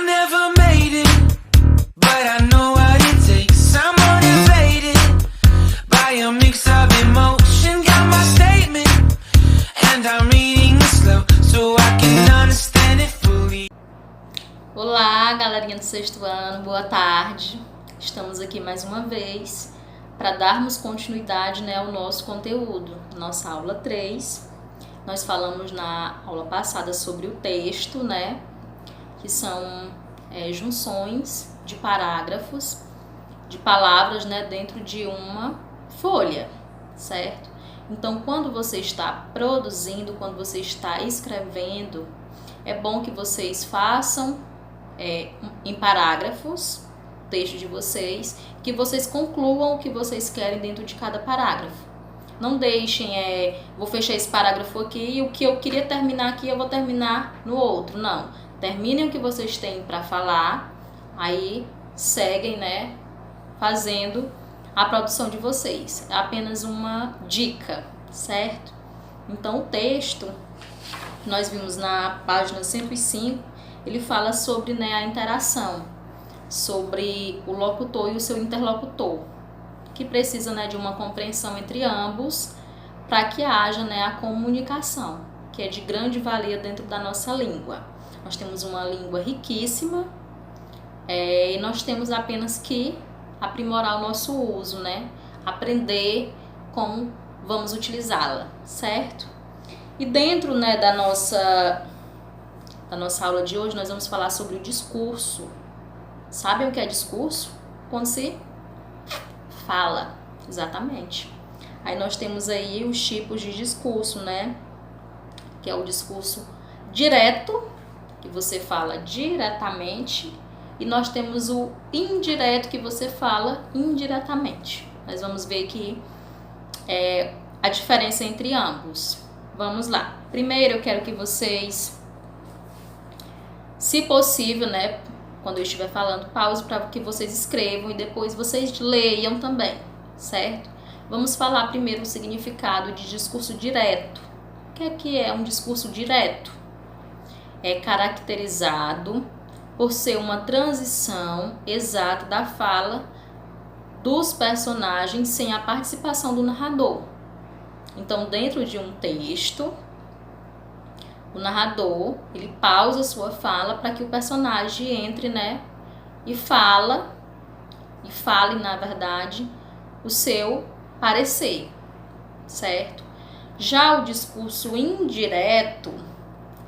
never made it, but I know what it takes. I'm motivated by a mix of emotion. Got my statement, and I'm reading it slow so I can understand it fully. Olá, galerinha do sexto ano, boa tarde. Estamos aqui mais uma vez para darmos continuidade, ao nosso conteúdo. Nossa aula 3, nós falamos na aula passada sobre o texto, que são junções de parágrafos, de palavras, dentro de uma folha, certo? Então, quando você está produzindo, quando você está escrevendo, é bom que vocês façam em parágrafos o texto de vocês, que vocês concluam o que vocês querem dentro de cada parágrafo. Não deixem, vou fechar esse parágrafo aqui e o que eu queria terminar aqui eu vou terminar no outro. Não. Terminem o que vocês têm para falar, aí seguem, fazendo a produção de vocês. É apenas uma dica, certo? Então, o texto que nós vimos na página 105, ele fala sobre a interação, sobre o locutor e o seu interlocutor, que precisa de uma compreensão entre ambos para que haja a comunicação, que é de grande valia dentro da nossa língua. Nós temos uma língua riquíssima e nós temos apenas que aprimorar o nosso uso, aprender como vamos utilizá-la, certo? E dentro da nossa aula de hoje, nós vamos falar sobre o discurso. Sabem o que é discurso? Quando se fala, exatamente. Aí nós temos aí os tipos de discurso, que é o discurso direto, que você fala diretamente, e nós temos o indireto, que você fala indiretamente. Nós vamos ver aqui a diferença entre ambos. Vamos lá. Primeiro eu quero que vocês, se possível, quando eu estiver falando, pause para que vocês escrevam e depois vocês leiam também, certo? Vamos falar primeiro o significado de discurso direto. O que é um discurso direto? É caracterizado por ser uma transição exata da fala dos personagens sem a participação do narrador. Então, dentro de um texto, o narrador, ele pausa a sua fala para que o personagem entre, e fale, na verdade, o seu parecer, certo? Já o discurso indireto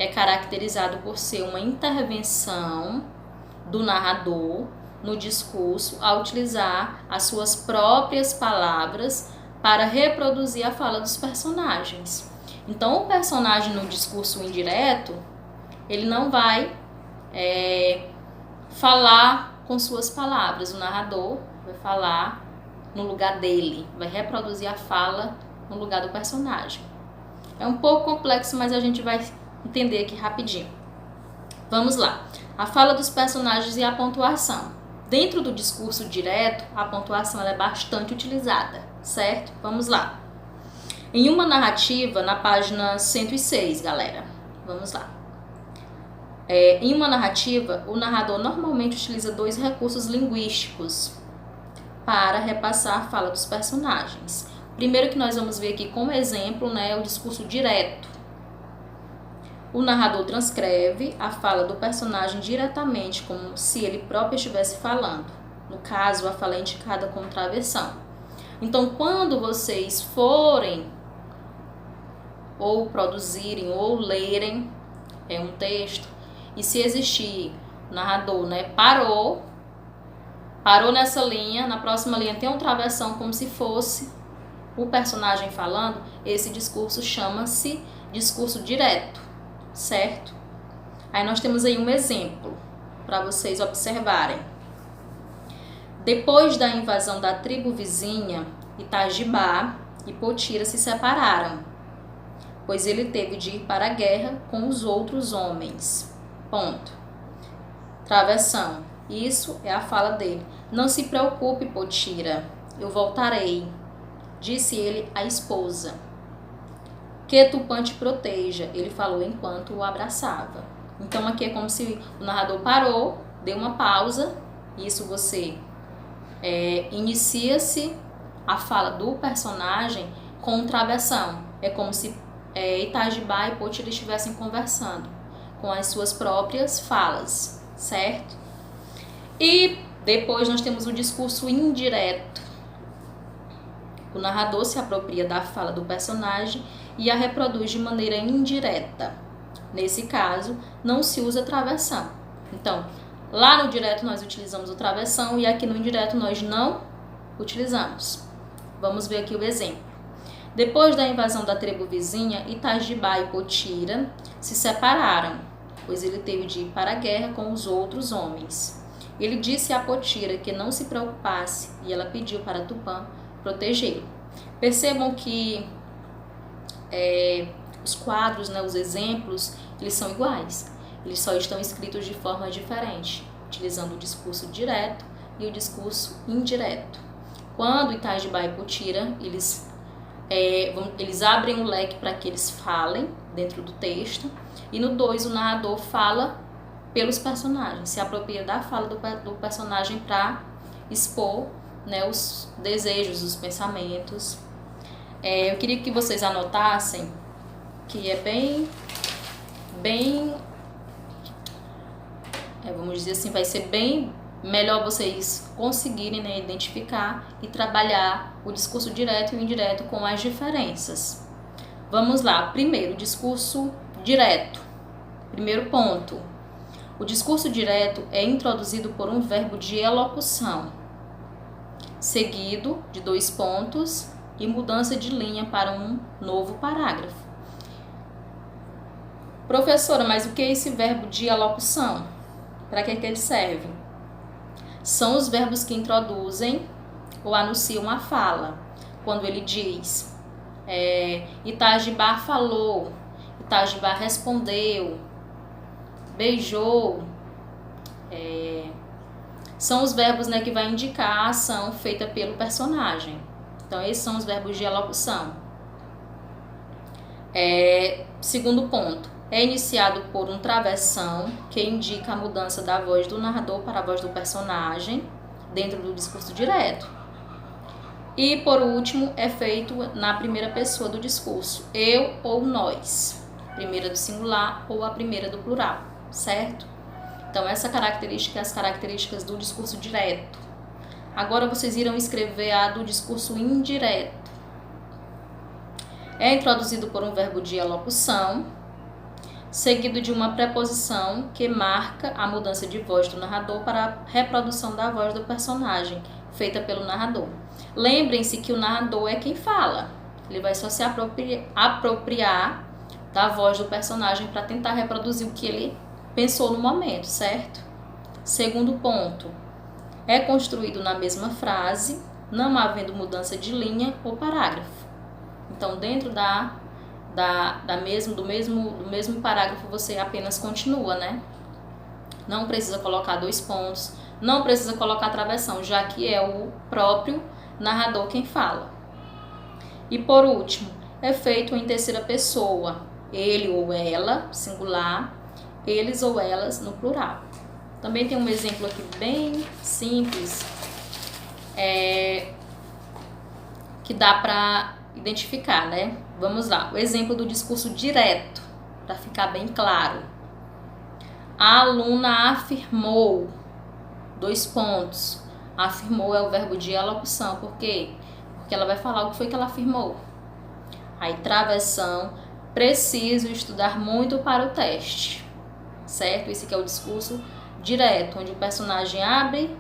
é caracterizado por ser uma intervenção do narrador no discurso ao utilizar as suas próprias palavras para reproduzir a fala dos personagens. Então, o personagem no discurso indireto, ele não vai falar com suas palavras. O narrador vai falar no lugar dele, vai reproduzir a fala no lugar do personagem. É um pouco complexo, mas a gente vai entender aqui rapidinho. Vamos lá. A fala dos personagens e a pontuação. Dentro do discurso direto, a pontuação ela é bastante utilizada, certo? Vamos lá. Em uma narrativa, na página 106, galera, vamos lá. Em uma narrativa, o narrador normalmente utiliza 2 recursos linguísticos para repassar a fala dos personagens. O primeiro que nós vamos ver aqui como exemplo, é o discurso direto. O narrador transcreve a fala do personagem diretamente, como se ele próprio estivesse falando. No caso, a fala é indicada como travessão. Então, quando vocês forem ou produzirem ou lerem um texto, e se existir o narrador, parou nessa linha, na próxima linha tem um travessão como se fosse o personagem falando, esse discurso chama-se discurso direto, certo? Aí nós temos aí um exemplo para vocês observarem. Depois da invasão da tribo vizinha, Itajibá e Potira se separaram, pois ele teve de ir para a guerra com os outros homens. Ponto. Travessão. Isso é a fala dele. Não se preocupe, Potira, eu voltarei, disse ele à esposa. Que Tupã te proteja, ele falou enquanto o abraçava. Então aqui é como se o narrador parou dê uma pausa. Isso você inicia-se a fala do personagem com um travessão. É como se Itajibá e Potira estivessem conversando com as suas próprias falas, certo? E depois nós temos o discurso indireto. O narrador se apropria da fala do personagem e a reproduz de maneira indireta. Nesse caso, não se usa travessão. Então, lá no direto nós utilizamos o travessão e aqui no indireto nós não utilizamos. Vamos ver aqui o exemplo. Depois da invasão da tribo vizinha, Itajibá e Potira se separaram, pois ele teve de ir para a guerra com os outros homens. Ele disse a Potira que não se preocupasse e ela pediu para Tupã protegê-lo. Percebam que os quadros, os exemplos, eles são iguais. Eles só estão escritos de forma diferente, utilizando o discurso direto e o discurso indireto. Quando Itajibá e Potira, eles abrem o leque para que eles falem dentro do texto. E no 2, o narrador fala pelos personagens, se apropria da fala do personagem para expor os desejos, os pensamentos. Eu queria que vocês anotassem que é bem, vamos dizer assim, vai ser bem melhor vocês conseguirem identificar e trabalhar o discurso direto e o indireto com as diferenças. Vamos lá, primeiro, discurso direto. Primeiro ponto. O discurso direto é introduzido por um verbo de elocução, seguido de 2 pontos e mudança de linha para um novo parágrafo. Professora, mas o que é esse verbo de elocução? Para que ele serve? São os verbos que introduzem ou anunciam a fala. Quando ele diz, Itajibá falou, Itajibá respondeu, beijou, são os verbos que vai indicar a ação feita pelo personagem. Então, esses são os verbos de elocução. Segundo ponto, é iniciado por um travessão que indica a mudança da voz do narrador para a voz do personagem dentro do discurso direto. E, por último, é feito na primeira pessoa do discurso, eu ou nós, primeira do singular ou a primeira do plural, certo? Então, essa característica é as características do discurso direto. Agora, vocês irão escrever a do discurso indireto. É introduzido por um verbo de elocução, seguido de uma preposição que marca a mudança de voz do narrador para a reprodução da voz do personagem, feita pelo narrador. Lembrem-se que o narrador é quem fala. Ele vai só se apropriar da voz do personagem para tentar reproduzir o que ele pensou no momento, certo? Segundo ponto, é construído na mesma frase, não havendo mudança de linha ou parágrafo. Então, dentro do mesmo parágrafo, você apenas continua, Não precisa colocar 2 pontos, não precisa colocar travessão, já que é o próprio narrador quem fala. E por último, é feito em terceira pessoa, ele ou ela, singular, eles ou elas no plural. Também tem um exemplo aqui bem simples, que dá para identificar, Vamos lá, o exemplo do discurso direto, para ficar bem claro. A aluna afirmou, 2 pontos. Afirmou é o verbo de elocução, por quê? Porque ela vai falar o que foi que ela afirmou. Aí, travessão, preciso estudar muito para o teste, certo? Esse aqui é o discurso direto, onde o personagem abre,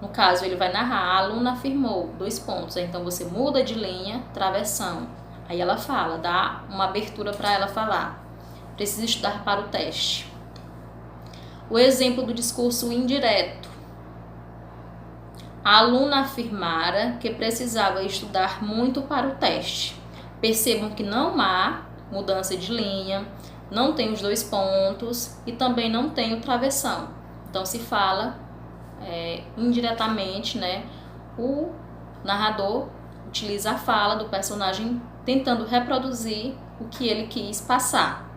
no caso ele vai narrar, a aluna afirmou, 2 pontos. Então você muda de linha, travessão. Aí ela fala, dá uma abertura para ela falar. Preciso estudar para o teste. O exemplo do discurso indireto. A aluna afirmara que precisava estudar muito para o teste. Percebam que não há mudança de linha, não tem os 2 pontos e também não tem o travessão. Então se fala indiretamente, o narrador utiliza a fala do personagem tentando reproduzir o que ele quis passar.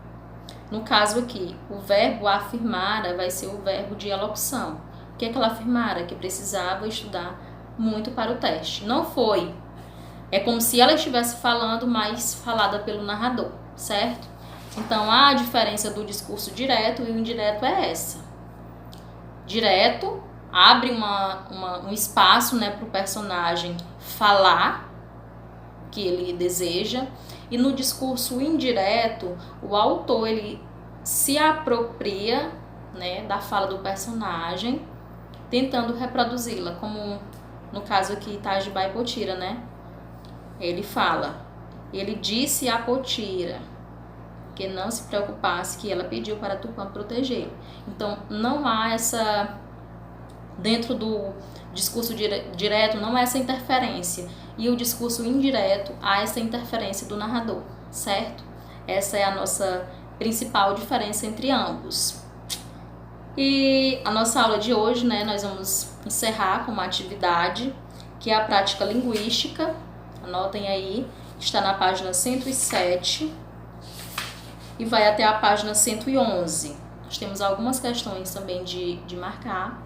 No caso aqui, o verbo afirmara vai ser o verbo de elocução. O que é que ela afirmara? Que precisava estudar muito para o teste. Não foi. É como se ela estivesse falando, mas falada pelo narrador, certo? Então, a diferença do discurso direto e o indireto é essa. Direto abre um espaço, né, para o personagem falar o que ele deseja. E no discurso indireto, o autor ele se apropria, né, da fala do personagem, tentando reproduzi-la, como no caso aqui Itagiba e Potira, né? Ele fala, ele disse a Potira que não se preocupasse, que ela pediu para Tupã protegê-lo. Então, não há essa, dentro do discurso direto, não há essa interferência. E o discurso indireto, há essa interferência do narrador, certo? Essa é a nossa principal diferença entre ambos. E a nossa aula de hoje, né, nós vamos encerrar com uma atividade, que é a prática linguística. Anotem aí, está na página 107 e vai até a página 111. Nós temos algumas questões também de marcar.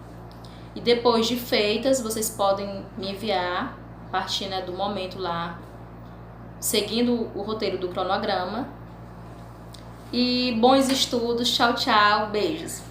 E depois de feitas, vocês podem me enviar, a partir, né, do momento lá, seguindo o roteiro do cronograma. E bons estudos, tchau, tchau, beijos!